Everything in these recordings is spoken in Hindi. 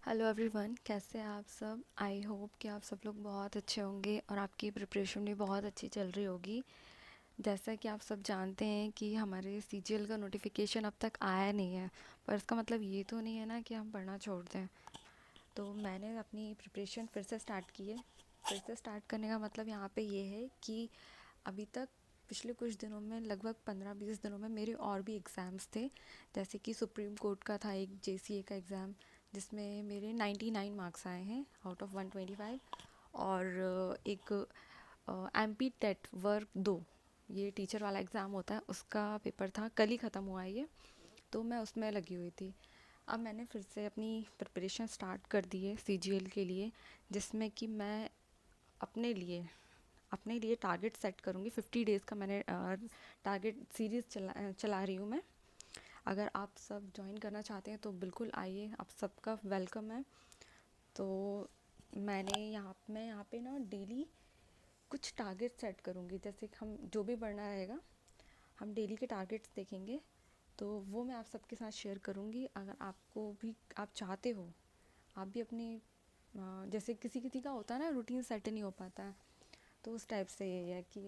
हेलो एवरीवन, कैसे हैं आप सब। आई होप कि आप सब लोग बहुत अच्छे होंगे और आपकी प्रिपरेशन भी बहुत अच्छी चल रही होगी। जैसा कि आप सब जानते हैं कि हमारे सीजीएल का नोटिफिकेशन अब तक आया नहीं है, पर इसका मतलब ये तो नहीं है ना कि हम पढ़ना छोड़ दें। तो मैंने अपनी प्रिपरेशन फिर से स्टार्ट की है। फिर से स्टार्ट करने का मतलब यहाँ पे ये है कि अभी तक पिछले कुछ दिनों में लगभग 15-20 दिनों में मेरे और भी एग्ज़ाम्स थे। जैसे कि सुप्रीम कोर्ट का था एक जेसीए का एग्ज़ाम, जिसमें मेरे 99 मार्क्स आए हैं आउट ऑफ 125। और एक एमपी टेट वर्क 2, ये टीचर वाला एग्ज़ाम होता है, उसका पेपर था, कल ही ख़त्म हुआ है ये। तो मैं उसमें लगी हुई थी। अब मैंने फिर से अपनी प्रिपरेशन स्टार्ट कर दी है सीजीएल के लिए, जिसमें कि मैं अपने लिए अपने लिए टारगेट सेट करूँगी। 50 डेज़ का मैंने टारगेट सीरीज़ चला रही हूँ मैं। अगर आप सब ज्वाइन करना चाहते हैं तो बिल्कुल आइए, आप सबका वेलकम है। तो मैं यहाँ पे ना डेली कुछ टारगेट सेट करूँगी। जैसे कि हम जो भी बढ़ना रहेगा, हम डेली के टारगेट्स देखेंगे, तो वो मैं आप सबके साथ शेयर करूँगी। अगर आपको भी, आप चाहते हो, आप भी अपनी जैसे किसी किसी का होता है ना, रूटीन सेट नहीं हो पाता है, तो उस टाइप से ये है कि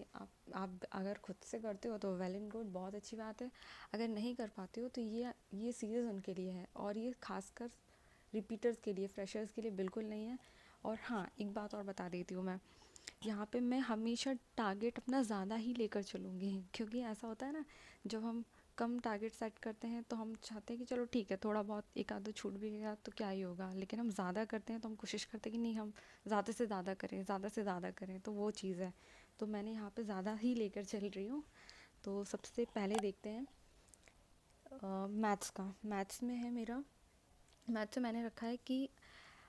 आप अगर खुद से करते हो तो वेल एंड गुड, बहुत अच्छी बात है। अगर नहीं कर पाते हो तो ये सीरीज़ उनके लिए है, और ये खासकर रिपीटर्स के लिए, फ्रेशर्स के लिए बिल्कुल नहीं है। और हाँ, एक बात और बता देती हूँ मैं, यहाँ पे मैं हमेशा टारगेट अपना ज़्यादा ही लेकर चलूँगी, क्योंकि ऐसा होता है ना, जब हम कम टारगेट सेट करते हैं तो हम चाहते हैं कि चलो ठीक है, थोड़ा बहुत एक आधा छूट भी गया तो क्या ही होगा, लेकिन हम ज़्यादा करते हैं तो हम कोशिश करते हैं कि नहीं, हम ज़्यादा से ज़्यादा करें, ज़्यादा से ज़्यादा करें, तो वो चीज़ है। तो मैंने यहाँ पे ज़्यादा ही लेकर चल रही हूँ। तो सबसे पहले देखते हैं मैथ्स का। मैथ्स में है मेरा, मैथ्स में मैंने रखा है कि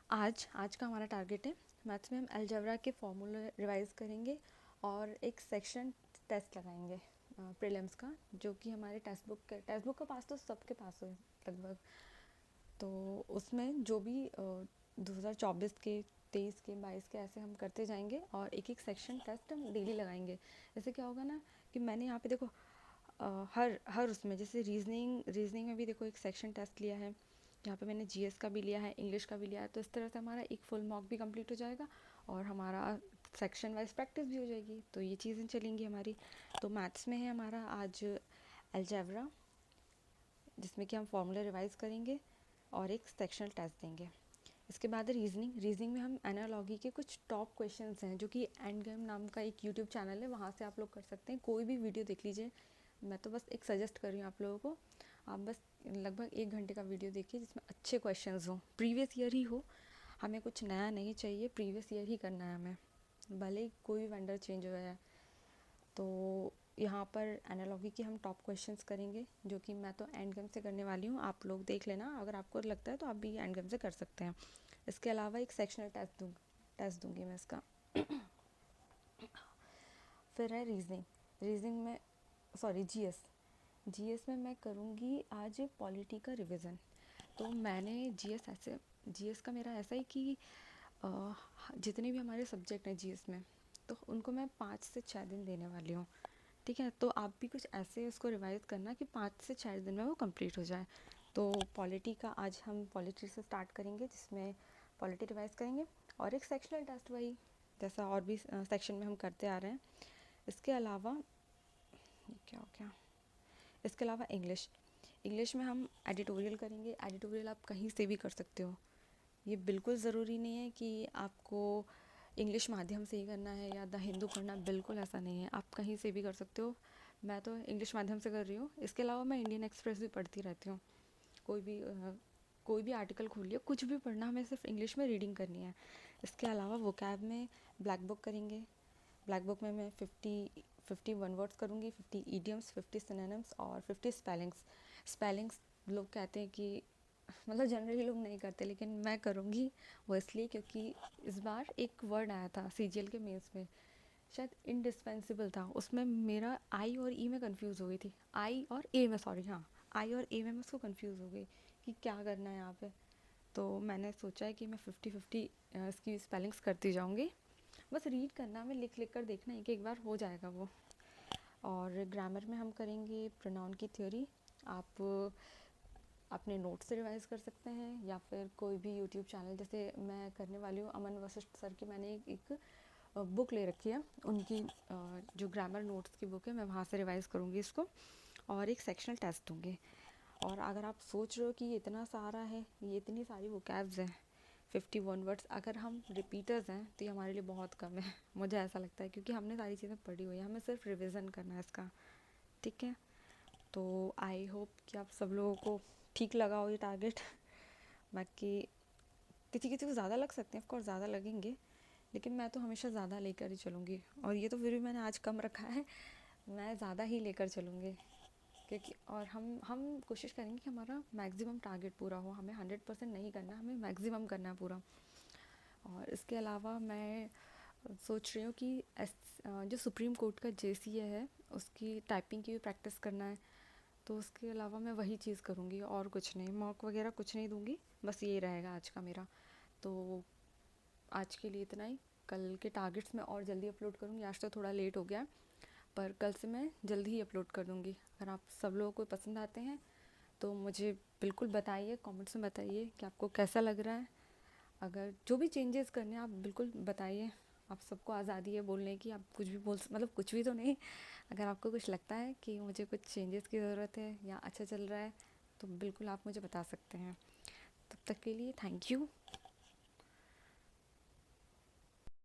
आज आज का हमारा टारगेट है, मैथ्स में हम अलजेब्रा के फॉर्मूले रिवाइज करेंगे और एक सेक्शन टेस्ट लगाएंगे प्रीलिम्स का, जो कि हमारे टेक्स्ट बुक का पास तो सबके पास है लगभग। तो उसमें जो भी 2024 के, 23 के, 22 के, ऐसे हम करते जाएंगे और एक एक सेक्शन टेस्ट हम डेली लगाएंगे। जैसे क्या होगा ना कि मैंने यहाँ पे देखो हर हर उसमें, जैसे रीजनिंग में भी देखो एक सेक्शन टेस्ट लिया है, यहाँ पे मैंने जीएस का भी लिया है, इंग्लिश का भी लिया है। तो इस तरह से हमारा एक फुल मॉक भी कंप्लीट हो जाएगा और हमारा सेक्शन वाइज प्रैक्टिस भी हो जाएगी। तो ये चीज़ें चलेंगी हमारी। तो मैथ्स में है हमारा आज अलजेब्रा, जिसमें कि हम फॉर्मूला रिवाइज करेंगे और एक सेक्शनल टेस्ट देंगे। इसके बाद रीजनिंग में हम एनालॉगी के कुछ टॉप क्वेश्चंस हैं, जो कि एंड गेम नाम का एक यूट्यूब चैनल है, वहाँ से आप लोग कर सकते हैं, कोई भी वीडियो देख लीजिए। मैं तो बस एक सजेस्ट कर रही हूँ आप लोगों को, आप बस लगभग 1 घंटे का वीडियो देखिए जिसमें अच्छे क्वेश्चंस हो, प्रीवियस ईयर ही हो। हमें कुछ नया नहीं चाहिए, प्रीवियस ईयर ही करना है हमें, भले ही कोई भी वेंडर चेंज हो जाए। तो यहाँ पर एनालॉगी के हम टॉप क्वेश्चंस करेंगे, जो कि मैं तो एंड गेम से करने वाली हूँ। आप लोग देख लेना, अगर आपको लगता है तो आप भी एंड गेम से कर सकते हैं। इसके अलावा एक सेक्शनल टेस्ट दूंगी मैं इसका। फिर है रीजनिंग में, सॉरी, जीएस में मैं करूँगी आज पॉलिटी का रिवीजन। तो मैंने जीएस का मेरा ऐसा है कि अ, जितने भी हमारे सब्जेक्ट हैं जीएस में, तो उनको मैं 5 से 6 दिन देने वाली हूँ। ठीक है, तो आप भी कुछ ऐसे उसको रिवाइज करना कि 5 से 6 दिन में वो कंप्लीट हो जाए। तो पॉलिटी का आज हम पॉलिटी से स्टार्ट करेंगे, जिसमें पॉलिटी रिवाइज करेंगे और एक सेक्शनल टेस्ट, वही जैसा और भी सेक्शन में हम करते आ रहे हैं। इसके अलावा ये क्या हो गया, इसके अलावा इंग्लिश में हम एडिटोरियल करेंगे। एडिटोरियल आप कहीं से भी कर सकते हो, ये बिल्कुल ज़रूरी नहीं है कि आपको इंग्लिश माध्यम से ही करना है या द हिंदू करना, बिल्कुल ऐसा नहीं है, आप कहीं से भी कर सकते हो। मैं तो इंग्लिश माध्यम से कर रही हूँ। इसके अलावा मैं इंडियन एक्सप्रेस भी पढ़ती रहती हूँ। कोई भी आर्टिकल खोल लिया, कुछ भी पढ़ना, हमें सिर्फ इंग्लिश में रीडिंग करनी है। इसके अलावा वोकैब में ब्लैक बुक करेंगे। ब्लैक बुक में मैं 51 वर्ड्स करूँगी, 50 ईडियम्स, 50 सिनोनिम्स और 50 स्पेलिंग्स लोग कहते हैं कि, मतलब जनरली लोग नहीं करते, लेकिन मैं करूँगी। वो इसलिए क्योंकि इस बार एक वर्ड आया था सीजीएल के मेंस में, शायद इंडिस्पेंसिबल था, उसमें मेरा आई और ई में कंफ्यूज हो गई थी, आई और ए में, सॉरी, हाँ, आई और ए में मैं उसको कंफ्यूज हो गई कि क्या करना है यहाँ पे। तो मैंने सोचा है कि मैं 50-50 इसकी स्पेलिंग्स करती जाऊँगी। बस रीड करना, में लिख लिख कर देखना, एक एक बार हो जाएगा वो। और ग्रामर में हम करेंगे प्रोनाउन की थ्योरी। आप अपने नोट्स से रिवाइज़ कर सकते हैं या फिर कोई भी यूट्यूब चैनल, जैसे मैं करने वाली हूँ अमन वशिष्ठ सर की, मैंने एक बुक ले रखी है उनकी, जो ग्रामर नोट्स की बुक है, मैं वहाँ से रिवाइज़ करूँगी इसको और एक सेक्शनल टेस्ट दूँगी। और अगर आप सोच रहे हो कि ये इतना सारा है, ये इतनी सारी वोकैब्स हैं, 51 वर्ड्स, अगर हम रिपीटर्स हैं तो ये हमारे लिए बहुत कम है मुझे ऐसा लगता है, क्योंकि हमने सारी चीज़ें पढ़ी हुई है, हमें सिर्फ रिवीजन करना है इसका। ठीक है, तो आई होप कि आप सब लोगों को ठीक लगा हो ये टारगेट। बाकी किसी किसी को ज़्यादा लग सकते हैं, ऑफकोर्स ज़्यादा लगेंगे, लेकिन मैं तो हमेशा ज़्यादा लेकर ही चलूँगी, और ये तो फिर भी मैंने आज कम रखा है, मैं ज़्यादा ही लेकर चलूँगी। क्योंकि और हम कोशिश करेंगे कि हमारा मैक्सिमम टारगेट पूरा हो, हमें 100% नहीं करना, हमें मैक्सिमम करना है पूरा। और इसके अलावा मैं सोच रही हूँ कि जो सुप्रीम कोर्ट का जेसीए है उसकी टाइपिंग की भी प्रैक्टिस करना है, तो उसके अलावा मैं वही चीज़ करूँगी और कुछ नहीं, मॉक वगैरह कुछ नहीं दूँगी, बस ये रहेगा आज का मेरा। तो आज के लिए इतना ही, कल के टारगेट्स मैं और जल्दी अपलोड करूँगी, आज तो थोड़ा लेट हो गया, पर कल से मैं जल्दी ही अपलोड कर दूँगी। अगर आप सब लोगों को पसंद आते हैं तो मुझे बिल्कुल बताइए, कमेंट्स में बताइए कि आपको कैसा लग रहा है। अगर जो भी चेंजेस करने हैं आप बिल्कुल बताइए, आप सबको आज़ादी है बोलने की, आप कुछ भी मतलब कुछ भी तो नहीं, अगर आपको कुछ लगता है कि मुझे कुछ चेंजेस की ज़रूरत है या अच्छा चल रहा है तो बिल्कुल आप मुझे बता सकते हैं। तब तक के लिए थैंक यू।